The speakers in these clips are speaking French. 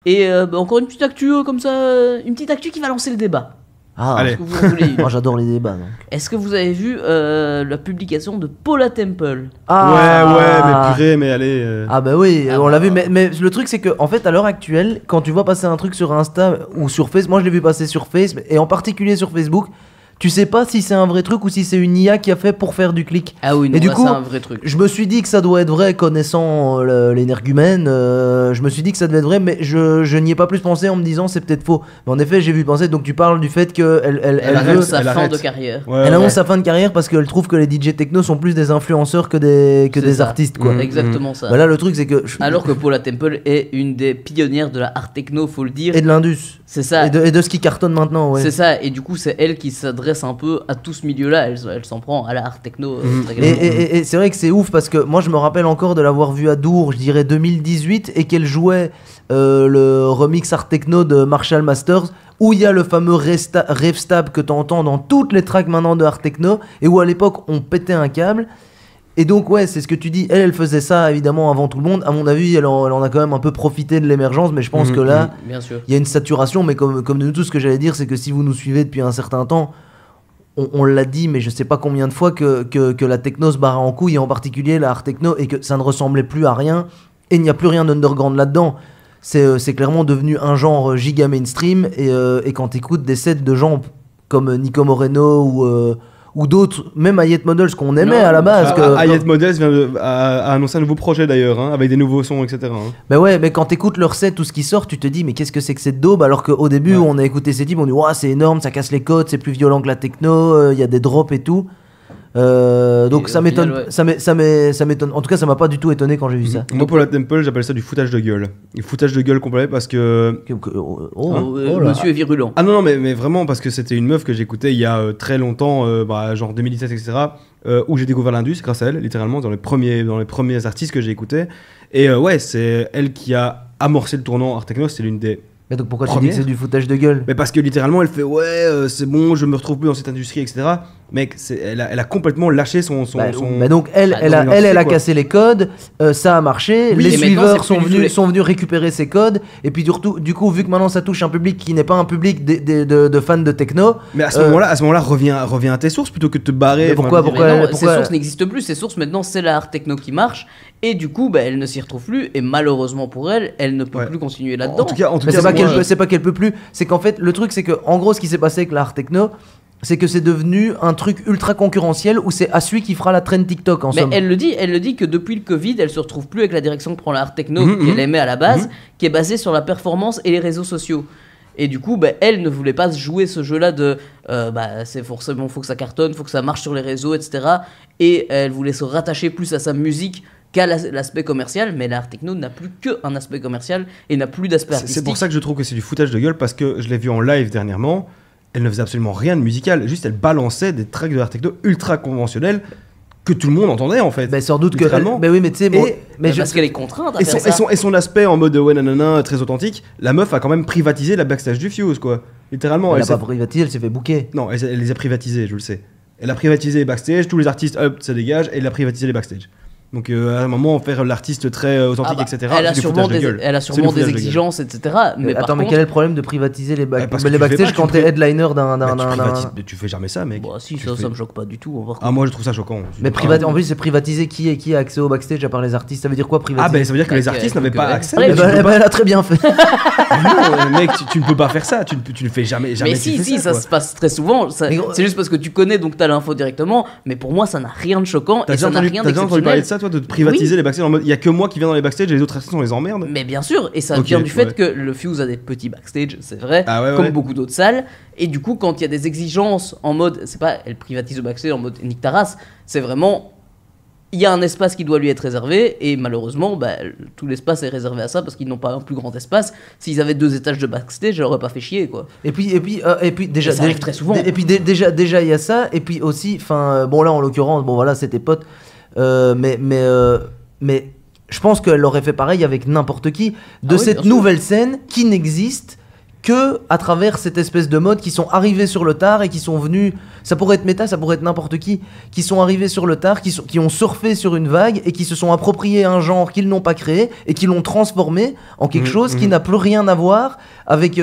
Et encore une petite actu comme ça, une petite actu qui va lancer le débat. Ah, Allez. Est-ce que vous en voulez une moi j'adore les débats. Donc. Est-ce que vous avez vu la publication de Paula Temple? Ouais, mais purée, mais allez. Ah bah oui, Ah on bah. l'a vu, mais le truc c'est que en fait à l'heure actuelle, quand tu vois passer un truc sur Insta ou sur Facebook, moi je l'ai vu passer sur Facebook et en particulier sur Facebook, tu sais pas si c'est un vrai truc ou si c'est une IA qui a fait pour faire du clic. Ah oui, non, Et du là, coup, c'est un vrai truc. Je me suis dit que ça doit être vrai connaissant l'énergumène, je me suis dit que ça devait être vrai, mais je n'y ai pas plus pensé en me disant c'est peut-être faux. Mais en effet j'ai vu penser, donc tu parles du fait qu'elle Elle elle annonce veut... sa elle fin arrête. de carrière. Ouais, Elle ouais. annonce sa fin de carrière parce qu'elle trouve que les DJ techno sont plus des influenceurs que des C'est ça. artistes quoi. Mhm. Exactement ça. Bah là le truc c'est que... Alors que Paula Temple est une des pionnières de la art techno, faut le dire. Et de l'indus. C'est ça. Et de ce qui cartonne maintenant, ouais. C'est ça, et du coup c'est elle qui s'adresse un peu à tout ce milieu-là, elle s'en prend à la art techno. Très Et, clairement. et c'est vrai que c'est ouf parce que moi je me rappelle encore de l'avoir vue à Dour, je dirais 2018, et qu'elle jouait le remix art techno de Marshall Masters, où il y a le fameux rave stab que tu entends dans toutes les tracks maintenant de art techno, et où à l'époque on pétait un câble. Et donc ouais, c'est ce que tu dis, elle faisait ça évidemment avant tout le monde. À mon avis, elle en a quand même un peu profité de l'émergence, mais je pense que là, Bien sûr. il y a une saturation. Mais comme de nous tous, ce que j'allais dire, c'est que si vous nous suivez depuis un certain temps, on l'a dit, mais je sais pas combien de fois que la techno se barre en couille, et en particulier la art techno, et que ça ne ressemblait plus à rien, et il n'y a plus rien d'underground là-dedans. C'est clairement devenu un genre giga mainstream, et quand t'écoutes des sets de gens comme Nico Moreno ou d'autres, même Hayet Models qu'on aimait Non, à la base. Hayet Models a annoncé un nouveau projet d'ailleurs, hein, avec des nouveaux sons, etc. hein. Mais ouais, mais quand t'écoutes leur set, tout ce qui sort, tu te dis, mais qu'est-ce que c'est que cette daube? Alors qu'au début, Ouais. on a écouté ces types, on dit, ouah, c'est énorme, ça casse les codes, c'est plus violent que la techno, il y a des drops et tout. Donc Et ça au m'étonne, final, ouais. ça m'étonne. En tout cas, ça m'a pas du tout étonné quand j'ai vu ça. Moi, pour la Temple, j'appelle ça du foutage de gueule. Du foutage de gueule complet parce que. Là. Monsieur est virulent. Ah non, mais vraiment, parce que c'était une meuf que j'écoutais il y a très longtemps, genre 2017, etc., où j'ai découvert l'Indus grâce à elle, littéralement, dans les premiers artistes que j'ai écoutés. Et ouais, c'est elle qui a amorcé le tournant art techno, c'est l'une des. Mais donc pourquoi tu dis Première. que c'est du foutage de gueule? Mais parce que littéralement, elle fait ouais, c'est bon, je me retrouve plus dans cette industrie, etc. Mec, elle a complètement lâché son. Bah donc elle Bah, a dans l'identité, quoi. cassé les codes, ça a marché, Oui, les et maintenant, suiveurs c'est plus du tout les- sont venus récupérer ces codes, et puis du coup, vu que maintenant ça touche un public qui n'est pas un public de fans de techno, Mais à ce moment-là, reviens à tes sources plutôt que de te barrer. Mais pourquoi- enfin, Mais non, pourquoi- ces sources n'existent plus, ces sources maintenant c'est la art techno qui marche, et du coup bah, elle ne s'y retrouve plus, et malheureusement pour elle, elle ne peut Ouais. plus continuer En là-dedans. tout cas, mais c'est pas moi, qu'elle peut plus, c'est qu'en fait le truc c'est que en gros ce qui s'est passé avec l'art techno, c'est que c'est devenu un truc ultra concurrentiel où c'est à celui qui fera la trend TikTok en Mais somme. elle le dit que depuis le Covid, elle se retrouve plus avec la direction que prend la art techno Mhm, qu'elle mhm. aimait à la base, qui est basée sur la performance et les réseaux sociaux. Et du coup, bah, elle ne voulait pas jouer ce jeu-là de c'est forcément, faut que ça cartonne, faut que ça marche sur les réseaux, etc. Et elle voulait se rattacher plus à sa musique qu'à l'aspect commercial, mais l'art techno n'a plus qu'un aspect commercial et n'a plus d'aspect artistique. c'est pour ça que je trouve que c'est du foutage de gueule parce que je l'ai vu en live dernièrement. Elle ne faisait absolument rien de musical, juste elle balançait des tracks de art techno ultra conventionnels que tout le monde entendait en fait. Ben, sans doute que littéralement. mais oui, mais tu sais, bon, Et- mais Parce qu'elle est contrainte à Et faire son, ça. et son aspect en mode ouais nanana très authentique, la meuf a quand même privatisé la backstage du Fuse quoi. Littéralement. elle Elle a pas s'est- privatisé, elle s'est fait bouquer. Non, elle les a privatisés, je le sais. Elle a privatisé les backstage, tous les artistes up ça dégage, et elle a privatisé les backstage. Donc à un moment faire l'artiste très authentique, Ah bah, etc. elle a c'est du sûrement foutage de gueule. elle a C'est sûrement du des foutage de gueule. exigences, etc. Mais par Attends, mais contre, quel est le problème de privatiser les, parce que les tu fais backstage pas, quand tu t'es pri- headliner d'un Mais tu fais jamais ça, mec. bah, si, Tu ça fais- me choque pas du tout. On va voir. Ah moi je trouve ça choquant. Mais en plus c'est privatiser qui a accès au backstage à part les artistes. Ça veut dire quoi privatiser? Ah ben ça veut dire que les Avec- artistes avec n'avaient pas Google. accès. Ouais, mais Eh tu ben, peux eh ben, pas- elle a très bien fait. Non, mec, tu ne peux pas faire ça. Tu ne fais jamais. Mais tu si, fais si, ça quoi. se passe très souvent. Mais gros- C'est juste parce que tu connais, donc t'as l'info directement. Mais pour moi, ça n'a rien de choquant T'as et déjà ça n'a entendu rien t'as déjà entendu parler d'exceptionnel. de ça, toi, de privatiser les backstage en mode il y a que moi qui viens dans les backstage et les autres artistes on les emmerde. Mais bien sûr, et ça Ok, vient du fait ouais. que le Fuse a des petits backstage, c'est vrai, Ah ouais, comme ouais. beaucoup d'autres salles. Et du coup, quand il y a des exigences en mode, c'est pas elle privatise le backstage en mode nique ta race, c'est vraiment il y a un espace qui doit lui être réservé et malheureusement, bah, tout l'espace est réservé à ça parce qu'ils n'ont pas un plus grand espace. S'ils avaient 2 étages de backstage, je leur aurais pas fait chier quoi. Et puis déjà Et ça arrive très souvent. Et puis déjà il y a ça et puis aussi enfin bon là en l'occurrence bon voilà c'était potes mais je pense qu'elle aurait fait pareil avec n'importe qui de Ah oui, cette bien sûr. nouvelle scène qui n'existe que à travers cette espèce de mode qui sont arrivés sur le tard et qui sont venus, ça pourrait être méta, ça pourrait être n'importe qui sont arrivés sur le tard, qui ont surfé sur une vague et qui se sont appropriés un genre qu'ils n'ont pas créé et qui l'ont transformé en quelque chose qui n'a plus rien à voir avec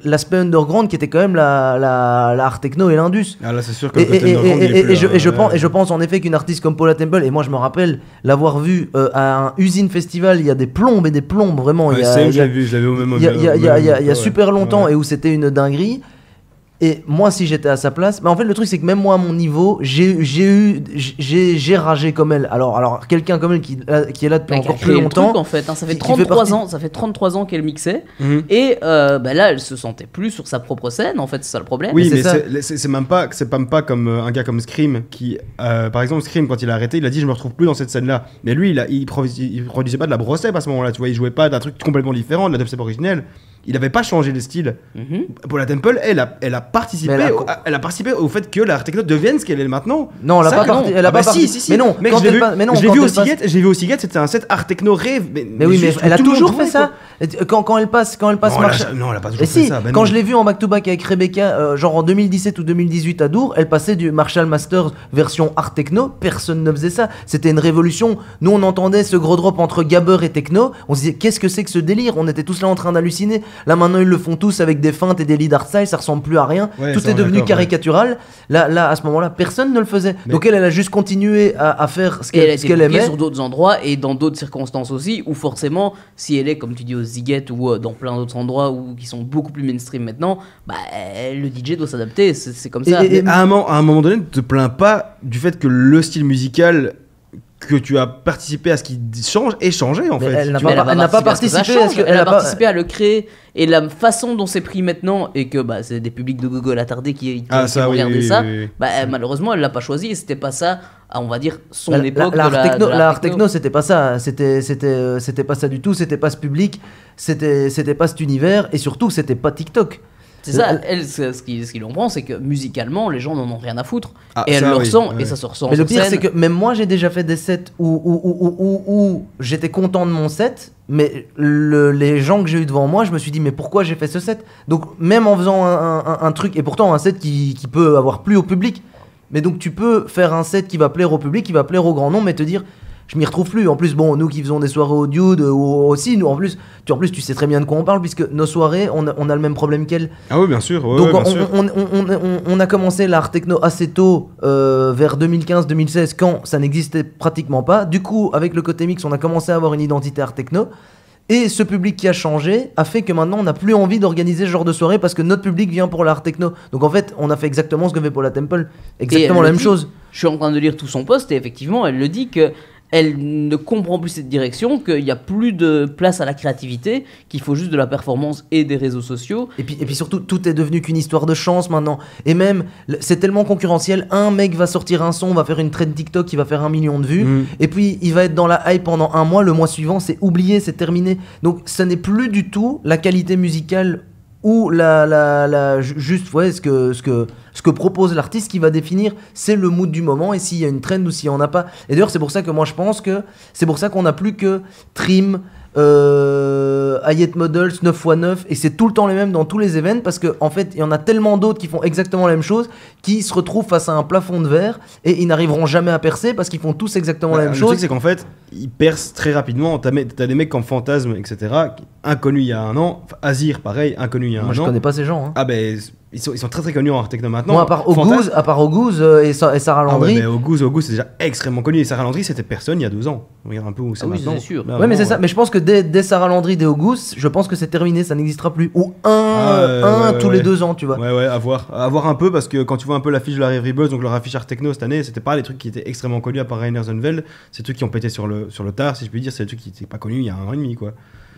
l'aspect underground qui était quand même la art techno et l'indus. Ah là c'est sûr que le côté underground, il est plus là. Je pense en effet qu'une artiste comme Paula Temple, et moi je me rappelle l'avoir vue à un usine festival, il y a des plombes et des plombes vraiment. Ouais, je l'avais au même il y a super longtemps et où c'était une dinguerie. Et moi, si j'étais à sa place, mais en fait, le truc, c'est que même moi, à mon niveau, j'ai ragé comme elle. Alors quelqu'un comme elle qui est là depuis encore plus longtemps. Truc, en fait, hein, ça fait 33 ans qu'elle mixait. Et là, elle se sentait plus sur sa propre scène. En fait, c'est ça le problème. Oui, mais c'est même pas comme un gars comme Scream qui, par exemple, Scream quand il a arrêté, il a dit je me retrouve plus dans cette scène-là. Mais lui, il produisait pas de la brossette à ce moment-là. Tu vois, il jouait pas d'un truc complètement différent de la dubstep originelle. Il n'avait pas changé de style. Paula Temple, elle a participé au fait que la art techno devienne ce qu'elle est maintenant. Non, elle a pas participé. Si. Mais non, mec, je l'ai vu au Seagate, c'était un set art techno rêve. Mais oui, mais elle a toujours fait ça. Quand elle passe non, elle a pas toujours fait ça. Quand je l'ai vu en back-to-back avec Rebecca, genre en 2017 ou 2018 à Dour, elle passait du Marshall Masters version art techno. Personne ne faisait ça. C'était une révolution. Nous, on entendait ce gros drop entre gabber et techno. On se disait, qu'est-ce que c'est que ce délire? On était tous là en train d'halluciner. Là maintenant ils le font tous avec des feintes et des lead art style, ça ressemble plus à rien. Ouais, tout est devenu caricatural. Là à ce moment-là, personne ne le faisait. Mais donc elle a juste continué à faire ce qu'elle aimait sur d'autres endroits et dans d'autres circonstances aussi, où forcément, si elle est comme tu dis au Ziget ou dans plein d'autres endroits qui sont beaucoup plus mainstream maintenant, le DJ doit s'adapter. C'est comme ça. Et à un moment donné, ne te plains pas du fait que le style musical que tu as participé à ce qui change et changé en fait. Elle n'a pas participé à ce que elle a participé à le créer et la façon dont c'est pris maintenant et que c'est des publics de Google attardés qui vont regarder ça. Malheureusement elle l'a pas choisi et c'était pas ça, on va dire son époque. La art techno c'était pas ça, c'était pas ça du tout, c'était pas ce public, c'était pas cet univers et surtout c'était pas TikTok. C'est ça, elle, ce qui l'on prend, c'est que musicalement, les gens n'en ont rien à foutre. Et elle le ressent, et ça se ressent. Mais le pire, c'est que même moi, j'ai déjà fait des sets où j'étais content de mon set, mais les gens que j'ai eu devant moi, je me suis dit, mais pourquoi j'ai fait ce set? Donc, même en faisant un truc, et pourtant un set qui peut avoir plu au public, mais donc tu peux faire un set qui va plaire au public, qui va plaire au grand nombre, mais te dire, je m'y retrouve plus. En plus, bon, nous qui faisons des soirées au Dude aussi, nous en plus, tu sais très bien de quoi on parle, puisque nos soirées, on a le même problème qu'elles. Ah oui, bien sûr. Donc on a commencé l'art techno assez tôt, vers 2015-2016, quand ça n'existait pratiquement pas. Du coup, avec le côté mix, on a commencé à avoir une identité art techno. Et ce public qui a changé a fait que maintenant on n'a plus envie d'organiser ce genre de soirée parce que notre public vient pour l'art techno. Donc en fait, on a fait exactement ce que fait Paula Temple, exactement la même chose. Je suis en train de lire tout son post et effectivement, elle le dit que elle ne comprend plus cette direction, qu'il n'y a plus de place à la créativité, qu'il faut juste de la performance et des réseaux sociaux. Et puis surtout, tout est devenu qu'une histoire de chance maintenant. Et même, c'est tellement concurrentiel, un mec va sortir un son, va faire une trend TikTok qui va faire 1 million de vues, et puis il va être dans la hype pendant 1 mois, le mois suivant, c'est oublié, c'est terminé. Donc ce n'est plus du tout la qualité musicale ou ce que propose l'artiste qui va définir, c'est le mood du moment et s'il y a une trend ou s'il n'y en a pas. Et d'ailleurs c'est pour ça que moi je pense que c'est pour ça qu'on n'a plus que Trim, Hayet Models, 9x9 et c'est tout le temps les mêmes dans tous les événements parce qu'en fait il y en a tellement d'autres qui font exactement la même chose qui se retrouvent face à un plafond de verre et ils n'arriveront jamais à percer parce qu'ils font tous exactement la même chose. Le truc c'est qu'en fait ils percent très rapidement. T'as des mecs comme Fantasme etc, inconnus il y a 1 an, Azir pareil, inconnu il y a 1 an. Moi je connais pas ces gens hein. Ah ben ils sont très très connus en art techno maintenant. Moi à part Oguz et Sarah Landry. Ah ouais, mais Oguz c'est déjà extrêmement connu et Sarah Landry c'était personne il y a 2 ans. Regarde un peu où c'est maintenant. C'est sûr. Ouais mais c'est ça, mais je pense que dès Sarah Landry, dès Oguz, je pense que c'est terminé, ça n'existera plus. Ou tous les 2 ans, tu vois. Ouais, à voir un peu parce que quand tu vois un peu l'affiche de la Rêverie Buzz, donc leur affiche art techno cette année, c'était pas les trucs qui étaient extrêmement connus à part Rainer Zunveld, c'est des trucs qui ont pété sur le tard, si je puis dire, c'est des trucs qui étaient pas connus il y a 1 an et demi quoi.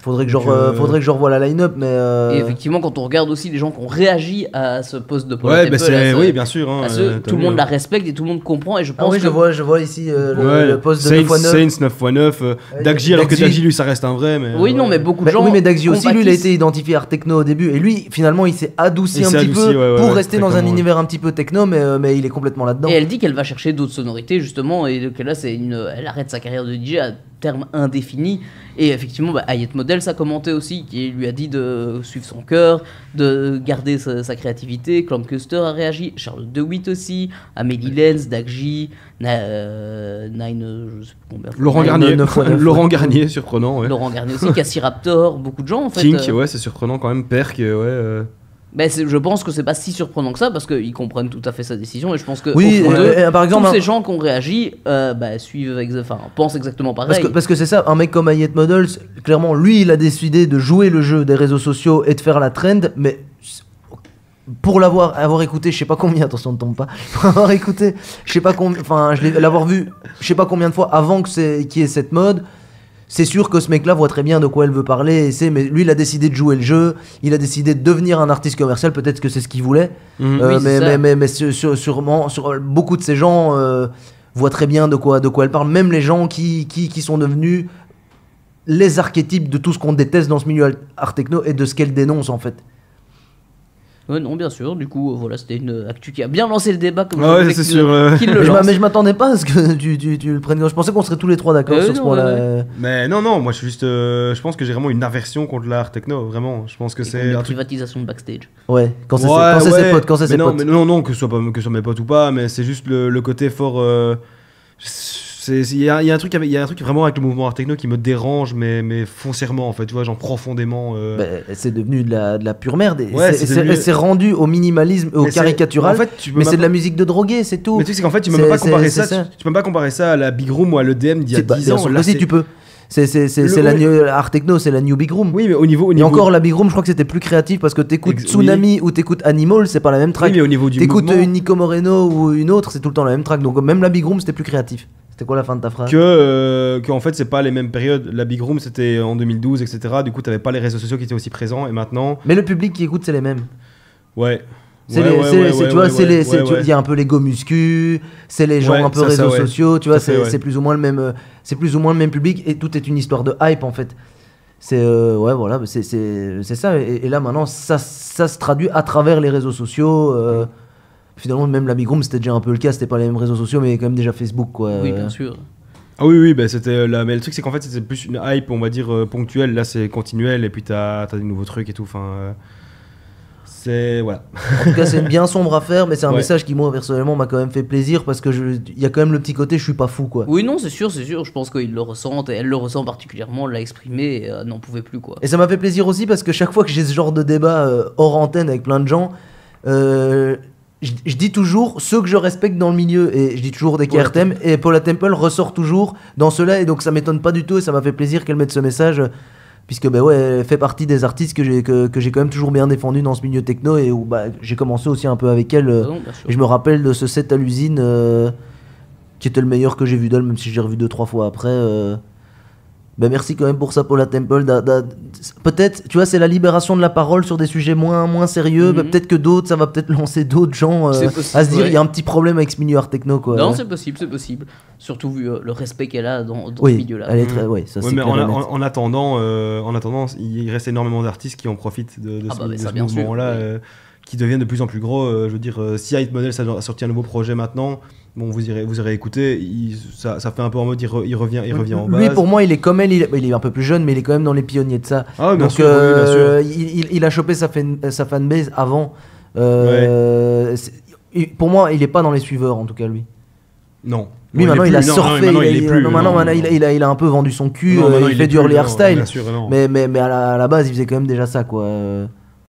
Faudrait que je revoie la line-up, mais. Et effectivement, quand on regarde aussi les gens qui ont réagi à ce post de Paula Temple, oui, bien sûr. Hein, tout le monde la respecte et tout le monde comprend. Et je pense je vois ici le post de 9x9. Saints 9x9, Dagji, alors que Dagji, lui, ça reste un vrai. Mais, oui, non, mais beaucoup de gens. Oui, mais Dagji aussi, lui, il a été identifié art techno au début. Et lui, finalement, il s'est adouci un petit peu pour rester dans un univers un petit peu techno, mais il est complètement là-dedans. Et elle dit qu'elle va chercher d'autres sonorités, justement, et que là, elle arrête sa carrière de DJ à terme indéfini. Et effectivement, Hayet Models a commenté aussi, qui lui a dit de suivre son cœur, de garder sa créativité. Clem Custer a réagi, Charles DeWitt aussi, Amélie Lenz, Dagji, Nine, je sais pas combien. Laurent Garnier, Laurent Garnier, surprenant. Ouais. Laurent Garnier aussi, Cassie Raptor, beaucoup de gens en fait. Tink, ouais, c'est surprenant quand même. Perk, ouais. Je pense que c'est pas si surprenant que ça parce qu'ils comprennent tout à fait sa décision et je pense que oui, au fond d'eux, par exemple, tous ces gens qui ont réagi pensent exactement pareil. Parce que c'est ça, un mec comme Hayet Models, clairement, lui, il a décidé de jouer le jeu des réseaux sociaux et de faire la trend, mais pour avoir écouté, je sais pas combien, attention ne tombe pas, pour avoir écouté, je sais pas combien, enfin, l'avoir vu, je sais pas combien de fois avant qu'il y ait cette mode. C'est sûr que ce mec-là voit très bien de quoi elle veut parler, mais lui, il a décidé de jouer le jeu, il a décidé de devenir un artiste commercial, peut-être que c'est ce qu'il voulait, mais sûrement, beaucoup de ces gens voient très bien de quoi elle parle, même les gens qui sont devenus les archétypes de tout ce qu'on déteste dans ce milieu art techno et de ce qu'elle dénonce en fait. Non, bien sûr, du coup, voilà, c'était une actu qui a bien lancé le débat. Comme c'est sûr. Mais je m'attendais pas à ce que tu le prennes. Je pensais qu'on serait tous les trois d'accord sur ce point-là. Mais non, moi je suis juste. Je pense que j'ai vraiment une aversion contre l'art techno, vraiment. Je pense que c'est. La privatisation de backstage. Ouais, quand c'est ses potes. Mais non, que ce soit mes potes ou pas, mais c'est juste le côté fort. Il y a un truc vraiment avec le mouvement art techno qui me dérange, mais foncièrement en fait, tu vois, genre profondément. C'est devenu de la pure merde. C'est rendu au minimalisme, au mais caricatural. En fait, mais c'est de la musique de drogué, c'est tout. Mais tu sais qu'en fait, tu peux même pas comparer ça. Tu peux même pas comparer ça à la Big Room ou à l'EDM d'il y a 10 ans. Là, si tu peux. C'est art techno, c'est la new Big Room. Oui, mais au niveau... Et encore, la Big Room, je crois que c'était plus créatif parce que t'écoutes Tsunami ou t'écoutes Animal, c'est pas la même track. Oui, mais au niveau du t'écoutes une Nico Moreno ou une autre, c'est tout le temps la même track. Donc même la Big Room, c'était plus créatif. C'était quoi la fin de ta phrase ? Que en fait, c'est pas les mêmes périodes. La Big Room, c'était en 2012, etc. Du coup, t'avais pas les réseaux sociaux qui étaient aussi présents. Et maintenant... Mais le public qui écoute, c'est les mêmes. Ouais. Tu vois, il y a un peu les go muscu, c'est les gens un peu réseaux sociaux, tu vois, c'est plus ou moins le même public et tout est une histoire de hype en fait. C'est ça et là maintenant ça se traduit à travers les réseaux sociaux. Finalement même la Big Room c'était déjà un peu le cas, c'était pas les mêmes réseaux sociaux mais quand même déjà Facebook quoi. Oui, bien sûr. Ah oui, c'était mais le truc c'est qu'en fait c'était plus une hype, on va dire ponctuelle, là c'est continuel et puis t'as des nouveaux trucs et tout, enfin voilà. En tout cas, c'est une bien sombre affaire, mais c'est un message qui, moi, personnellement, m'a quand même fait plaisir parce que il y a quand même le petit côté, je suis pas fou, quoi. Oui, non, c'est sûr. Je pense qu'ils le ressentent et elle le ressent particulièrement, elle l'a exprimé et n'en pouvait plus, quoi. Et ça m'a fait plaisir aussi parce que chaque fois que j'ai ce genre de débat hors antenne avec plein de gens, je dis toujours ceux que je respecte dans le milieu et je dis toujours des KRTM et Paula Temple ressort toujours dans ceux-là et donc ça m'étonne pas du tout et ça m'a fait plaisir qu'elle mette ce message. Puisque elle fait partie des artistes que j'ai quand même toujours bien défendu dans ce milieu techno et où j'ai commencé aussi un peu avec elle. Et je me rappelle de ce set à l'usine qui était le meilleur que j'ai vu d'elle, même si j'ai revu 2-3 fois après. Merci quand même pour ça, Paula Temple. Peut-être, tu vois, c'est la libération de la parole sur des sujets moins sérieux. Peut-être que d'autres, ça va peut-être lancer d'autres gens à se dire il y a un petit problème avec ce milieu art techno, quoi. Non, c'est possible. Surtout vu le respect qu'elle a dans ce milieu-là. Elle est très, ça c'est mais en attendant, il reste énormément d'artistes qui en profitent de ce mouvement-là, qui deviennent de plus en plus gros. Je veux dire, si Hayet Models a sorti un nouveau projet maintenant. Bon, vous irez écouter, ça fait un peu en mode il revient en base. Lui, pour moi, il est comme elle, il est un peu plus jeune, mais il est quand même dans les pionniers de ça. Ah, bien donc, sûr, bien sûr. Il a chopé sa fanbase avant. Pour moi, il est pas dans les suiveurs, en tout cas, lui. Non. Lui, maintenant, il a surfé. Il a un peu vendu son cul, il fait du early hardstyle. Mais à la base, il faisait quand même déjà ça, quoi.